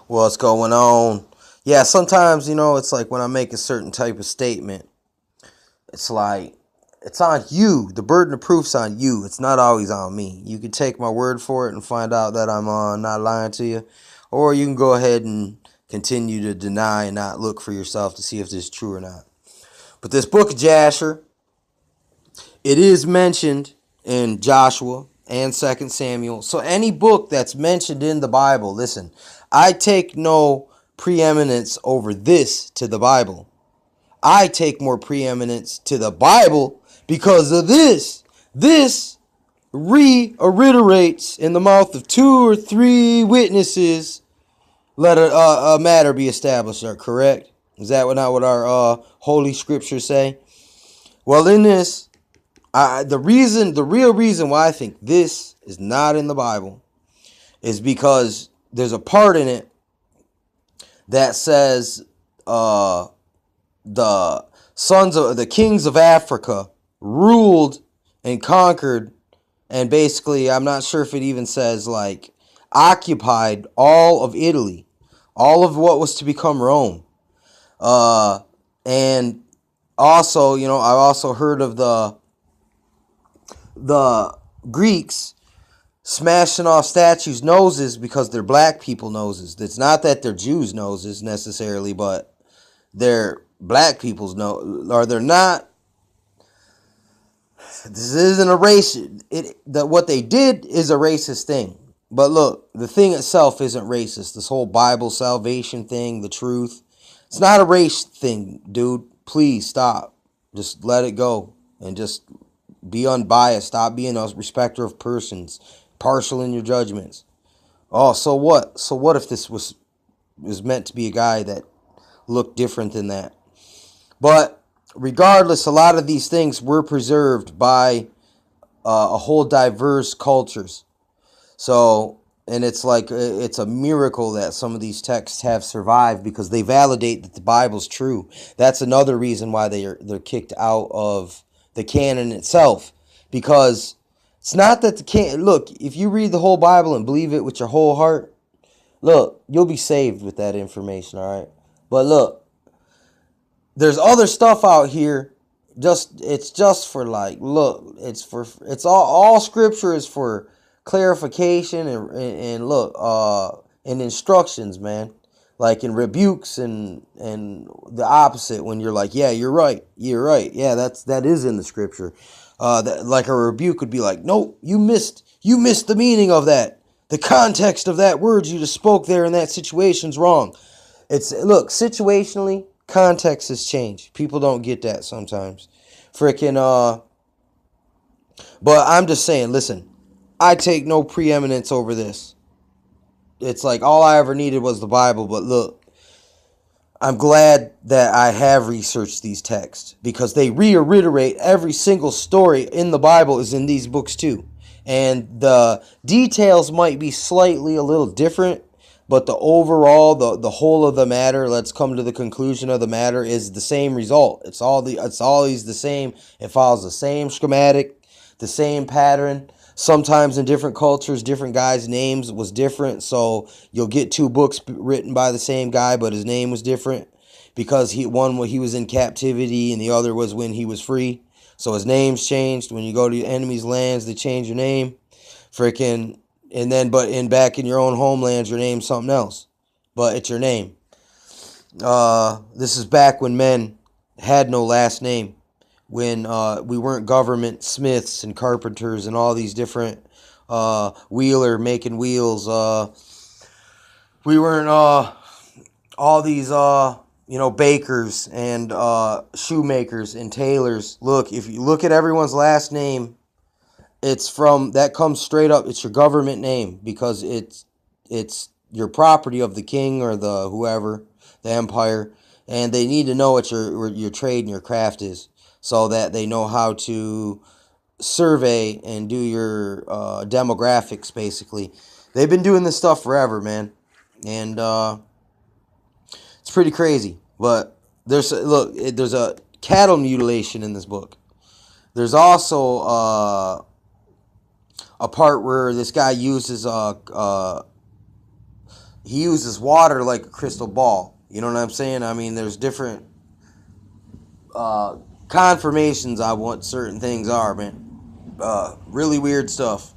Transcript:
What's going on? Yeah, sometimes, it's like when I make a certain type of statement, it's like, it's on you. The burden of proof's on you. It's not always on me. You can take my word for it and find out that I'm not lying to you. Or you can go ahead and continue to deny and not look for yourself to see if this is true or not. But this book of Jasher, it is mentioned in Joshua and 2 Samuel. So any book that's mentioned in the Bible, listen, I take no preeminence over this to the Bible. I take more preeminence to the Bible because of this. This reiterates in the mouth of 2 or 3 witnesses. Let a matter be established. Are correct? Is that not what our holy scriptures say? Well, in this, the real reason why I think this is not in the Bible is because there's a part in it that says the kings of Africa ruled and conquered, and basically, I'm not sure if it even says like occupied all of Italy, all of what was to become Rome. And also, I've also heard of the Greeks smashing off statues' noses because they're black people noses. It's not that they're Jews' noses necessarily, but they're black people's nose, or they're not. This isn't a race. What they did is a racist thing. But look, the thing itself isn't racist. This whole Bible salvation thing, the truth, it's not a race thing, dude. Please stop. Just let it go and just be unbiased. Stop being a respecter of persons, partial in your judgments. Oh, so what? So what if this was meant to be a guy that looked different than that? But regardless, a lot of these things were preserved by a whole diverse cultures. So, and it's like it's a miracle that some of these texts have survived because they validate that the Bible's true. That's another reason why they're kicked out of the canon itself, because it's not that look, if you read the whole Bible and believe it with your whole heart, look, you'll be saved with that information, all right? But look, there's other stuff out here. It's just for like, look, it's all scripture is for clarification and look, and instructions, man. Like in rebukes and the opposite, when you're like, yeah, you're right, yeah, that is in the scripture. That, like a rebuke would be like, nope, you missed the meaning of that. The context of that word you just spoke there in that situation's wrong. Look, situationally, context has changed. People don't get that sometimes. But I'm just saying, listen, I take no preeminence over this. It's like all I ever needed was the Bible, but look, I'm glad that I have researched these texts because they reiterate every single story in the Bible is in these books too. And the details might be slightly a little different, but the overall, the whole of the matter, let's come to the conclusion of the matter, is the same result. It's always the same. It follows the same schematic, the same pattern. Sometimes in different cultures, different guys' names was different. So you'll get 2 books written by the same guy, but his name was different because one when he was in captivity and the other was when he was free. So his name's changed. When you go to your enemy's lands, they change your name. And then, but back in your own homelands, your name's something else. But it's your name. This is back when men had no last name. When we weren't government smiths and carpenters and all these different wheeler making wheels. We weren't all these bakers and shoemakers and tailors. Look, if you look at everyone's last name, that comes straight up. It's your government name because it's your property of the king or the whoever, the empire, and they need to know what your trade and your craft is, so that they know how to survey and do your demographics, basically. They've been doing this stuff forever, man. And it's pretty crazy. But there's a cattle mutilation in this book. There's also a part where this guy uses he uses water like a crystal ball. You know what I'm saying? I mean, there's different confirmations on what certain things are, man. Really weird stuff.